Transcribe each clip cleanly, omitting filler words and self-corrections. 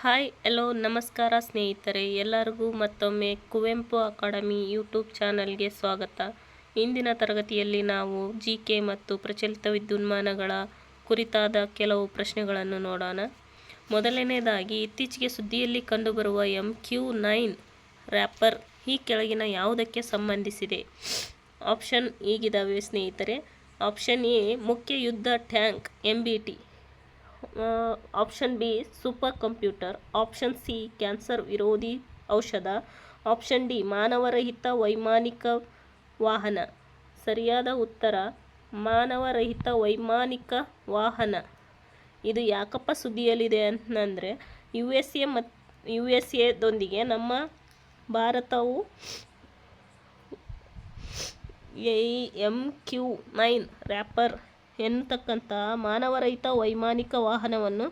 Hi ಎಲ್ಲೋ ನಮಸ್ಕಾರ ಸ್ನೇಹಿತರೆ, ಎಲ್ಲರಿಗೂ ಮತ್ತೊಮ್ಮೆ ಕುವೆಂಪು ಅಕಾಡೆಮಿ ಯೂಟ್ಯೂಬ್ ಚಾನಲ್ಗೆ ಸ್ವಾಗತ. ಇಂದಿನ ತರಗತಿಯಲ್ಲಿ ನಾವು ಜಿಕೆ ಮತ್ತು ಪ್ರಚಲಿತ ವಿದ್ಯುನ್ಮಾನಗಳ ಕುರಿತಾದ ಕೆಲವು ಪ್ರಶ್ನೆಗಳನ್ನು ನೋಡೋಣ. ಮೊದಲನೆಯದಾಗಿ, ಇತ್ತೀಚೆಗೆ ಸುದ್ದಿಯಲ್ಲಿ ಕಂಡುಬರುವ MQ-9 ರ್ಯಾಪರ್ ಈ ಕೆಳಗಿನ ಯಾವುದಕ್ಕೆ ಸಂಬಂಧಿಸಿದೆ? ಆಪ್ಷನ್ ಹೀಗಿದ್ದಾವೆ ಸ್ನೇಹಿತರೆ. ಆಪ್ಷನ್ ಎ ಮುಖ್ಯ ಯುದ್ಧ tank MBT, option B super computer, option C cancer ವಿರೋಧಿ ಔಷಧ, ಆಪ್ಷನ್ ಡಿ ಮಾನವರಹಿತ ವೈಮಾನಿಕ ವಾಹನ. ಸರಿಯಾದ ಉತ್ತರ ಮಾನವರಹಿತ ವೈಮಾನಿಕ ವಾಹನ. ಇದು ಯಾಕಪ್ಪ ಸುದ್ದಿಯಲ್ಲಿದೆ ಅಂತಂದರೆ, USA ದೊಂದಿಗೆ ನಮ್ಮ ಭಾರತವು MQ-9 ರ್ಯಾಪರ್ ಎನ್ನತಕ್ಕಂಥ ಮಾನವರಹಿತ ವೈಮಾನಿಕ ವಾಹನವನ್ನು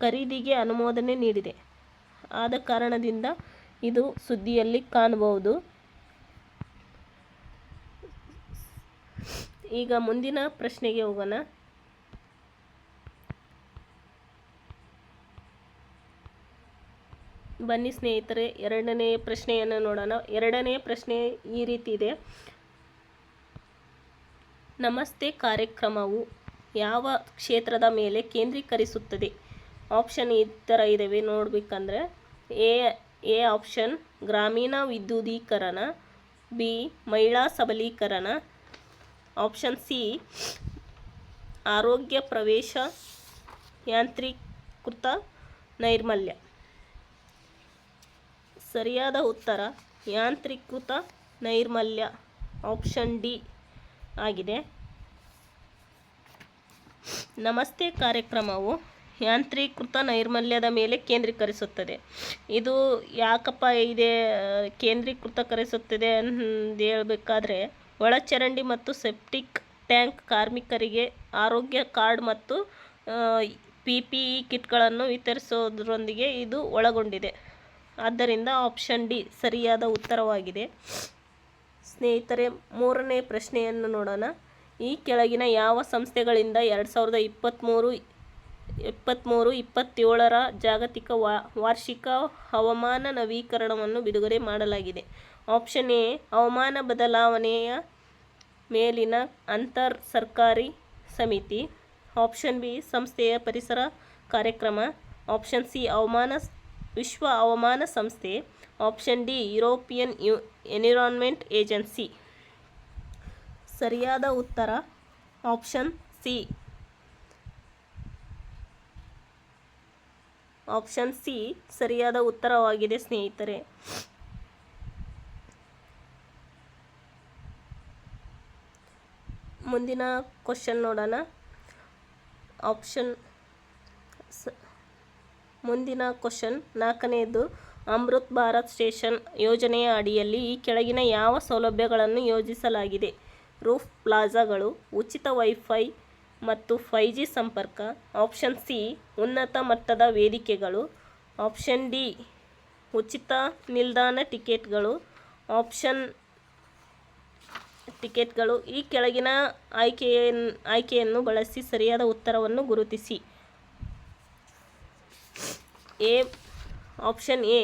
ಖರೀದಿಗೆ ಅನುಮೋದನೆ ನೀಡಿದೆ. ಆದ ಕಾರಣದಿಂದ ಇದು ಸುದ್ದಿಯಲ್ಲಿ ಕಾಣಬಹುದು. ಈಗ ಮುಂದಿನ ಪ್ರಶ್ನೆಗೆ ಹೋಗೋಣ. ಬನ್ನಿ ಸ್ನೇಹಿತರೆ, ಎರಡನೇ ಪ್ರಶ್ನೆಯನ್ನು ನೋಡೋಣ. ಎರಡನೇ ಪ್ರಶ್ನೆ ಈ ರೀತಿ ಇದೆ. ನಮಸ್ತೆ ಕಾರ್ಯಕ್ರಮವು ಯಾವ ಕ್ಷೇತ್ರದ ಮೇಲೆ ಕೇಂದ್ರೀಕರಿಸುತ್ತದೆ? ಆಪ್ಷನ್ ಈ ಥರ ಇದ್ದಾವೆ ನೋಡಬೇಕಂದ್ರೆ, ಎ ಆಪ್ಷನ್ ಗ್ರಾಮೀಣ ವಿದ್ಯುದೀಕರಣ, ಬಿ ಮಹಿಳಾ ಸಬಲೀಕರಣ, ಆಪ್ಷನ್ ಸಿ ಆರೋಗ್ಯ ಪ್ರವೇಶ, ಯಾಂತ್ರೀಕೃತ ನೈರ್ಮಲ್ಯ. ಸರಿಯಾದ ಉತ್ತರ ಯಾಂತ್ರೀಕೃತ ನೈರ್ಮಲ್ಯ, ಆಪ್ಷನ್ ಡಿ ಆಗಿದೆ. ನಮಸ್ತೆ ಕಾರ್ಯಕ್ರಮವು ಯಾಂತ್ರೀಕೃತ ನೈರ್ಮಲ್ಯದ ಮೇಲೆ ಕೇಂದ್ರೀಕರಿಸುತ್ತದೆ. ಇದು ಯಾಕಪ್ಪ ಇದೆ ಕೇಂದ್ರೀಕೃತಕರಿಸುತ್ತದೆ ಅಂತ ಹೇಳ್ಬೇಕಾದ್ರೆ, ಒಳಚರಂಡಿ ಮತ್ತು ಸೆಪ್ಟಿಕ್ ಟ್ಯಾಂಕ್ ಕಾರ್ಮಿಕರಿಗೆ ಆರೋಗ್ಯ ಕಾರ್ಡ್ ಮತ್ತು PPE ಕಿಟ್ಗಳನ್ನು ವಿತರಿಸೋದರೊಂದಿಗೆ ಇದು ಒಳಗೊಂಡಿದೆ. ಆದ್ದರಿಂದ ಆಪ್ಷನ್ ಡಿ ಸರಿಯಾದ ಉತ್ತರವಾಗಿದೆ. ಸ್ನೇಹಿತರೆ, ಮೂರನೇ ಪ್ರಶ್ನೆಯನ್ನು ನೋಡೋಣ. ಈ ಕೆಳಗಿನ ಯಾವ ಸಂಸ್ಥೆಗಳಿಂದ 2023-27 ಜಾಗತಿಕ ವಾರ್ಷಿಕ ಹವಾಮಾನ ನವೀಕರಣವನ್ನು ಬಿಡುಗಡೆ ಮಾಡಲಾಗಿದೆ? ಆಪ್ಷನ್ ಎ ಹವಾಮಾನ ಬದಲಾವಣೆಯ ಮೇಲಿನ ಅಂತರ್ ಸರ್ಕಾರಿ ಸಮಿತಿ, ಆಪ್ಷನ್ ಬಿ ಸಂಸ್ಥೆಯ ಪರಿಸರ ಕಾರ್ಯಕ್ರಮ, ಆಪ್ಷನ್ ಸಿ ವಿಶ್ವ ಹವಾಮಾನ ಸಂಸ್ಥೆ, option D European environment agency. ಸರಿಯಾದ ಉತ್ತರ ಆಪ್ಷನ್ ಸಿ. ಆಪ್ಷನ್ ಸಿ ಸರಿಯಾದ ಉತ್ತರವಾಗಿದೆ ಸ್ನೇಹಿತರೆ. ಮುಂದಿನ ಕ್ವಶನ್ ನೋಡೋಣ. ಮುಂದಿನ ಕ್ವಶನ್ ನಾಲ್ಕನೆಯದು. ಅಮೃತ್ ಭಾರತ್ ಸ್ಟೇಷನ್ ಯೋಜನೆಯ ಅಡಿಯಲ್ಲಿ ಈ ಕೆಳಗಿನ ಯಾವ ಸೌಲಭ್ಯಗಳನ್ನು ಯೋಜಿಸಲಾಗಿದೆ? ರೂಫ್ ಪ್ಲಾಜಾಗಳು, ಉಚಿತ ವೈಫೈ ಮತ್ತು 5G ಸಂಪರ್ಕ, ಆಪ್ಷನ್ ಸಿ ಉನ್ನತ ಮಟ್ಟದ ವೇದಿಕೆಗಳು, ಆಪ್ಷನ್ ಡಿ ಉಚಿತ ನಿಲ್ದಾಣ ಟಿಕೆಟ್ಗಳು. ಈ ಕೆಳಗಿನ ಆಯ್ಕೆಯನ್ನು ಬಳಸಿ ಸರಿಯಾದ ಉತ್ತರವನ್ನು ಗುರುತಿಸಿ. ಆಪ್ಷನ್ ಎ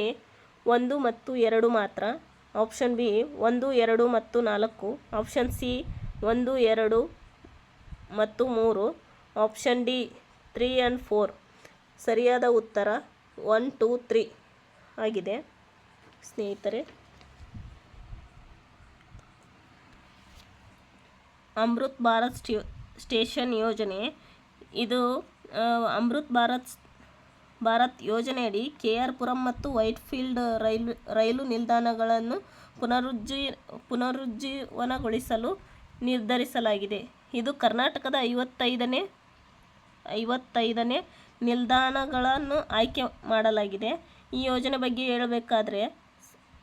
1 ಮತ್ತು 2 ಮಾತ್ರ, ಆಪ್ಷನ್ ಬಿ 1, 2 ಮತ್ತು 4, ಆಪ್ಷನ್ ಸಿ 1, 2 ಮತ್ತು 3, ಆಪ್ಷನ್ ಡಿ 3 and 4. ಸರಿಯಾದ ಉತ್ತರ 1, 2, 3 ಆಗಿದೆ ಸ್ನೇಹಿತರೆ. ಅಮೃತ್ ಭಾರತ್ ಸ್ಟೇಷನ್ ಯೋಜನೆ, ಇದು ಅಮೃತ್ ಭಾರತ್ ಯೋಜನೆಯಡಿ KR ಪುರಂ ಮತ್ತು ವೈಟ್ಫೀಲ್ಡ್ ರೈಲು ನಿಲ್ದಾಣಗಳನ್ನು ಪುನರುಜ್ಜೀವನಗೊಳಿಸಲು ನಿರ್ಧರಿಸಲಾಗಿದೆ. ಇದು ಕರ್ನಾಟಕದ 55ನೇ ನಿಲ್ದಾಣಗಳನ್ನು ಆಯ್ಕೆ ಮಾಡಲಾಗಿದೆ. ಈ ಯೋಜನೆ ಬಗ್ಗೆ ಹೇಳಬೇಕಾದ್ರೆ,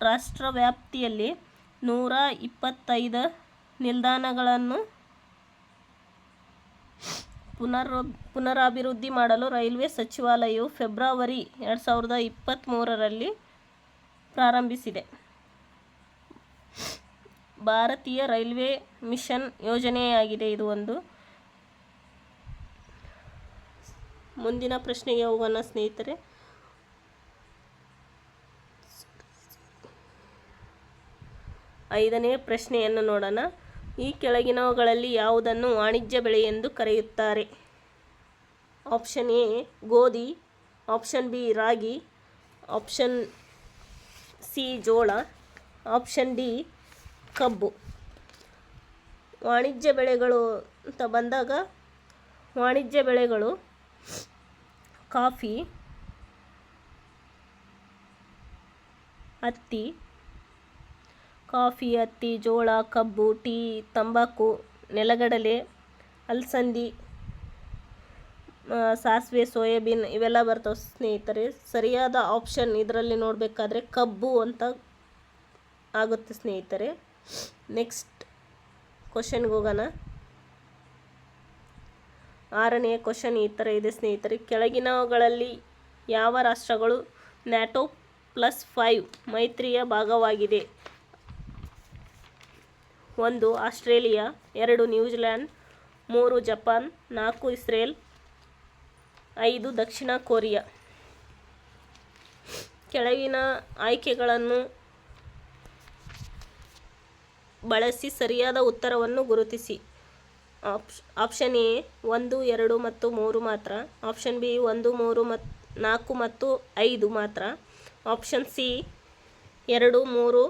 ರಾಷ್ಟ್ರ ವ್ಯಾಪ್ತಿಯಲ್ಲಿ 125 ನಿಲ್ದಾಣಗಳನ್ನು ಪುನರಾಭಿವೃದ್ಧಿ ಮಾಡಲು ರೈಲ್ವೆ ಸಚಿವಾಲಯವು ಫೆಬ್ರವರಿ 2023ರಲ್ಲಿ ಪ್ರಾರಂಭಿಸಿದೆ. ಭಾರತೀಯ ರೈಲ್ವೆ ಮಿಷನ್ ಯೋಜನೆಯಾಗಿದೆ ಇದು ಒಂದು. ಮುಂದಿನ ಪ್ರಶ್ನೆಗೆ ಹೋಗೋಣ ಸ್ನೇಹಿತರೆ. 5ನೇ ಪ್ರಶ್ನೆಯನ್ನು ನೋಡೋಣ. ಈ ಕೆಳಗಿನವುಗಳಲ್ಲಿ ಯಾವುದನ್ನು ವಾಣಿಜ್ಯ ಬೆಳೆ ಎಂದು ಕರೆಯುತ್ತಾರೆ? ಆಪ್ಷನ್ ಎ ಗೋಧಿ, ಆಪ್ಷನ್ ಬಿ ರಾಗಿ, ಆಪ್ಷನ್ ಸಿ ಜೋಳ, ಆಪ್ಷನ್ ಡಿ ಕಬ್ಬು. ವಾಣಿಜ್ಯ ಬೆಳೆಗಳು ಅಂತ ಬಂದಾಗ ವಾಣಿಜ್ಯ ಬೆಳೆಗಳು ಕಾಫಿ, ಹತ್ತಿ, ಜೋಳ, ಕಬ್ಬು, ಟೀ, ತಂಬಾಕು, ನೆಲಗಡಲೆ, ಅಲಸಂದಿ, ಸಾಸಿವೆ, ಸೋಯಾಬೀನ್ ಇವೆಲ್ಲ ಬರ್ತಾವೆ ಸ್ನೇಹಿತರೆ. ಸರಿಯಾದ ಆಪ್ಷನ್ ಇದರಲ್ಲಿ ನೋಡಬೇಕಾದ್ರೆ ಕಬ್ಬು ಅಂತ ಆಗುತ್ತೆ ಸ್ನೇಹಿತರೆ. ನೆಕ್ಸ್ಟ್ ಕ್ವಶನ್ಗೆ ಹೋಗೋಣ. 6ನೇ ಕ್ವಶನ್ ಈ ಥರ ಇದೆ ಸ್ನೇಹಿತರೆ. ಕೆಳಗಿನವುಗಳಲ್ಲಿ ಯಾವ ರಾಷ್ಟ್ರಗಳು ನ್ಯಾಟೋ +5 ಮೈತ್ರಿಯ ಭಾಗವಾಗಿದೆ? 1 ಆಸ್ಟ್ರೇಲಿಯಾ, 2 ನ್ಯೂಜಿಲ್ಯಾಂಡ್, 3 ಜಪಾನ್, 4 ಇಸ್ರೇಲ್, 5 ದಕ್ಷಿಣ ಕೊರಿಯಾ. ಕೆಳಗಿನ ಆಯ್ಕೆಗಳನ್ನು ಬಳಸಿ ಸರಿಯಾದ ಉತ್ತರವನ್ನು ಗುರುತಿಸಿ. ಆಪ್ಷನ್ ಎ 1, 2 ಮತ್ತು 3 ಮಾತ್ರ, ಆಪ್ಷನ್ ಬಿ 1, 3, 4 ಮತ್ತು 5 ಮಾತ್ರ, ಆಪ್ಷನ್ ಸಿ 2, 3,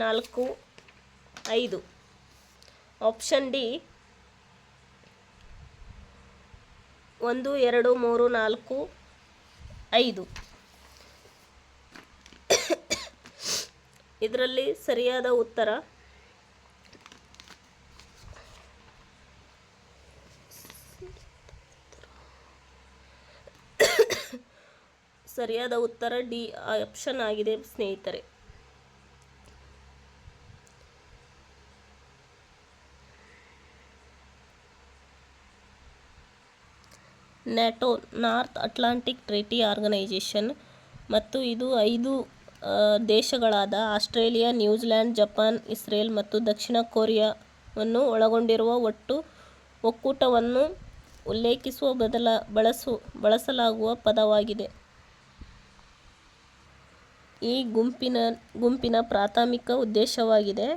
4, 5, ಆಪ್ಷನ್ ಡಿ 1, 2, 3, 4, 5. ಇದರಲ್ಲಿ ಸರಿಯಾದ ಉತ್ತರ ಡಿ ಆಪ್ಷನ್ ಆಗಿದೆ ಸ್ನೇಹಿತರೆ. NATO north Atlantic treaty organisation ಮತ್ತು ಇದು 5 ದೇಶಗಳಾದ ಆಸ್ಟ್ರೇಲಿಯಾ, ನ್ಯೂಜಿಲ್ಯಾಂಡ್, ಜಪಾನ್, ಇಸ್ರೇಲ್ ಮತ್ತು ದಕ್ಷಿಣ ಕೊರಿಯಾವನ್ನು ಒಳಗೊಂಡಿರುವ ಒಕ್ಕೂಟವನ್ನು ಉಲ್ಲೇಖಿಸುವ ಬಳಸಲಾಗುವ ಪದವಾಗಿದೆ. ಈ ಗುಂಪಿನ ಪ್ರಾಥಮಿಕ ಉದ್ದೇಶವಾಗಿದೆ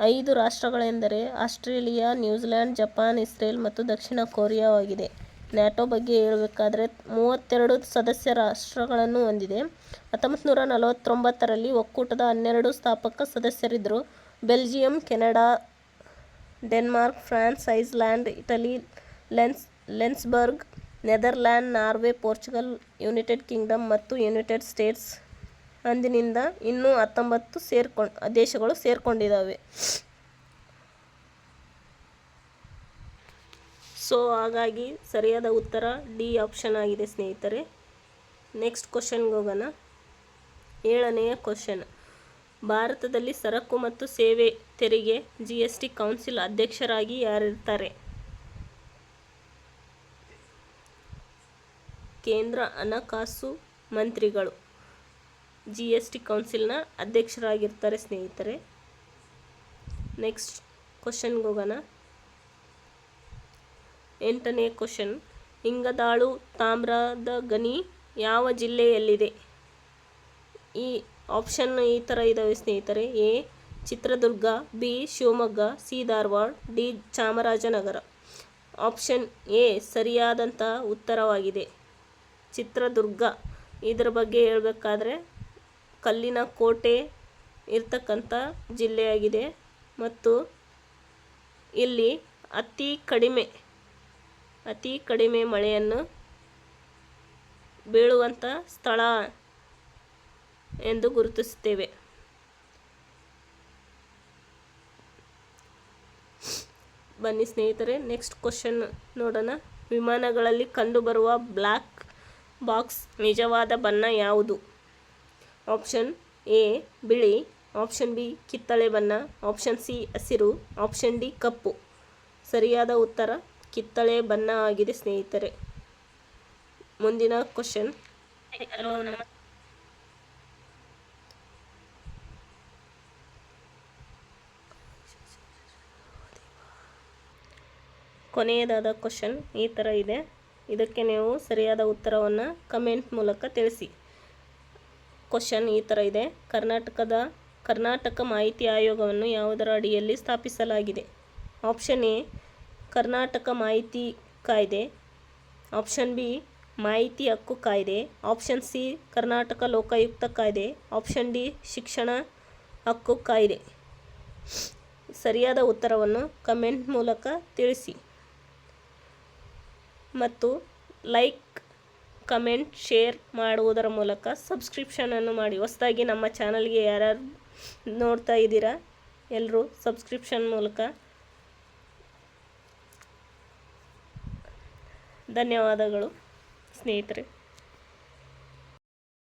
5 ರಾಷ್ಟ್ರಗಳೆಂದರೆ ಆಸ್ಟ್ರೇಲಿಯಾ, ನ್ಯೂಜಿಲ್ಯಾಂಡ್, ಜಪಾನ್, ಇಸ್ರೇಲ್ ಮತ್ತು ದಕ್ಷಿಣ ಕೊರಿಯಾವಾಗಿದೆ. ನ್ಯಾಟೋ ಬಗ್ಗೆ ಹೇಳಬೇಕಾದ್ರೆ 32 ಸದಸ್ಯ ರಾಷ್ಟ್ರಗಳನ್ನು ಹೊಂದಿದೆ. 1949ರಲ್ಲಿ ಒಕ್ಕೂಟದ 12 ಸ್ಥಾಪಕ ಸದಸ್ಯರಿದ್ದರು. Belgium, Canada, Denmark, France, Iceland, Italy, Luxembourg, Netherland, Norway, Portugal, United Kingdom ಮತ್ತು ಯುನೈಟೆಡ್ ಸ್ಟೇಟ್ಸ್. ಅಂದಿನಿಂದ ಇನ್ನೂ 19 ದೇಶಗಳು ಸೇರ್ಕೊಂಡಿದ್ದಾವೆ. ಸೊ ಹಾಗಾಗಿ ಸರಿಯಾದ ಉತ್ತರ ಡಿ ಆಪ್ಷನ್ ಆಗಿದೆ ಸ್ನೇಹಿತರೆ. ನೆಕ್ಸ್ಟ್ ಕ್ವಶನ್ಗೆ ಹೋಗೋಣ. 7ನೆಯ ಕ್ವಶನ್. ಭಾರತದಲ್ಲಿ ಸರಕು ಮತ್ತು ಸೇವೆ ತೆರಿಗೆ GST ಕೌನ್ಸಿಲ್ ಅಧ್ಯಕ್ಷರಾಗಿ ಯಾರಿರ್ತಾರೆ? ಕೇಂದ್ರ ಹಣಕಾಸು ಮಂತ್ರಿಗಳು GST ಕೌನ್ಸಿಲ್ನ ಅಧ್ಯಕ್ಷರಾಗಿರ್ತಾರೆ ಸ್ನೇಹಿತರೆ. ನೆಕ್ಸ್ಟ್ ಕ್ವಶನ್ಗೆ ಹೋಗೋಣ. 8ನೇ ಕ್ವಶನ್. ಇಂಗದಾಳು ತಾಮ್ರದ ಗಣಿ ಯಾವ ಜಿಲ್ಲೆಯಲ್ಲಿದೆ? ಈ ಆಪ್ಷನ್ ಈ ಥರ ಇದ್ದಾವೆ ಸ್ನೇಹಿತರೆ. A Chitradurga, B Shivamogga, C Dharwad, D Chamarajanagar. Option A ಸರಿಯಾದಂಥ ಉತ್ತರವಾಗಿದೆ, ಚಿತ್ರದುರ್ಗ. ಇದರ ಬಗ್ಗೆ ಹೇಳಬೇಕಾದ್ರೆ ಕಲ್ಲಿನ ಕೋಟೆ ಇರ್ತಕ್ಕಂಥ ಜಿಲ್ಲೆಯಾಗಿದೆ ಮತ್ತು ಇಲ್ಲಿ ಅತಿ ಕಡಿಮೆ ಮಳೆಯನ್ನು ಬೀಳುವಂಥ ಸ್ಥಳ ಎಂದು ಗುರುತಿಸುತ್ತೇವೆ. ಬನ್ನಿ ಸ್ನೇಹಿತರೆ, ನೆಕ್ಸ್ಟ್ ಕ್ವಶನ್ ನೋಡೋಣ. ವಿಮಾನಗಳಲ್ಲಿ ಕಂಡುಬರುವ ಬ್ಲ್ಯಾಕ್ ಬಾಕ್ಸ್ ನಿಜವಾದ ಬಣ್ಣ ಯಾವುದು? ಆಪ್ಷನ್ ಎ ಬಿಳಿ, ಆಪ್ಷನ್ ಬಿ ಕಿತ್ತಳೆ ಬಣ್ಣ, ಆಪ್ಷನ್ ಸಿ ಹಸಿರು, ಆಪ್ಷನ್ ಡಿ ಕಪ್ಪು. ಸರಿಯಾದ ಉತ್ತರ ಕಿತ್ತಳೆ ಬಣ್ಣ ಆಗಿದೆ ಸ್ನೇಹಿತರೆ. ಮುಂದಿನ ಕ್ವಶನ್. ಕೊನೆಯದಾದ ಕ್ವಶನ್ ಈ ಥರ ಇದೆ. ಇದಕ್ಕೆ ನೀವು ಸರಿಯಾದ ಉತ್ತರವನ್ನು ಕಮೆಂಟ್ ಮೂಲಕ ತಿಳಿಸಿ. ಕ್ವಶನ್ ಈ ಥರ ಇದೆ. ಕರ್ನಾಟಕದ ಕರ್ನಾಟಕ ಮಾಹಿತಿ ಆಯೋಗವನ್ನು ಯಾವುದರ ಅಡಿಯಲ್ಲಿ ಸ್ಥಾಪಿಸಲಾಗಿದೆ? ಆಪ್ಷನ್ ಎ ಕರ್ನಾಟಕ ಮಾಹಿತಿ ಕಾಯ್ದೆ, ಆಪ್ಷನ್ ಬಿ ಮಾಹಿತಿ ಹಕ್ಕು ಕಾಯ್ದೆ, ಆಪ್ಷನ್ ಸಿ ಕರ್ನಾಟಕ ಲೋಕಾಯುಕ್ತ ಕಾಯ್ದೆ, ಆಪ್ಷನ್ ಡಿ ಶಿಕ್ಷಣ ಹಕ್ಕು ಕಾಯ್ದೆ. ಸರಿಯಾದ ಉತ್ತರವನ್ನು ಕಮೆಂಟ್ ಮೂಲಕ ತಿಳಿಸಿ ಮತ್ತು ಲೈಕ್, ಕಮೆಂಟ್, ಶೇರ್ ಮಾಡುವುದರ ಮೂಲಕ ಸಬ್ಸ್ಕ್ರಿಪ್ಷನನ್ನು ಮಾಡಿ. ಹೊಸದಾಗಿ ನಮ್ಮ ಚಾನಲ್ಗೆ ಯಾರ್ಯಾರು ನೋಡ್ತಾ ಇದ್ದೀರಾ ಎಲ್ಲರೂ ಸಬ್ಸ್ಕ್ರಿಪ್ಷನ್ ಮೂಲಕ. ಧನ್ಯವಾದಗಳು ಸ್ನೇಹಿತರೆ.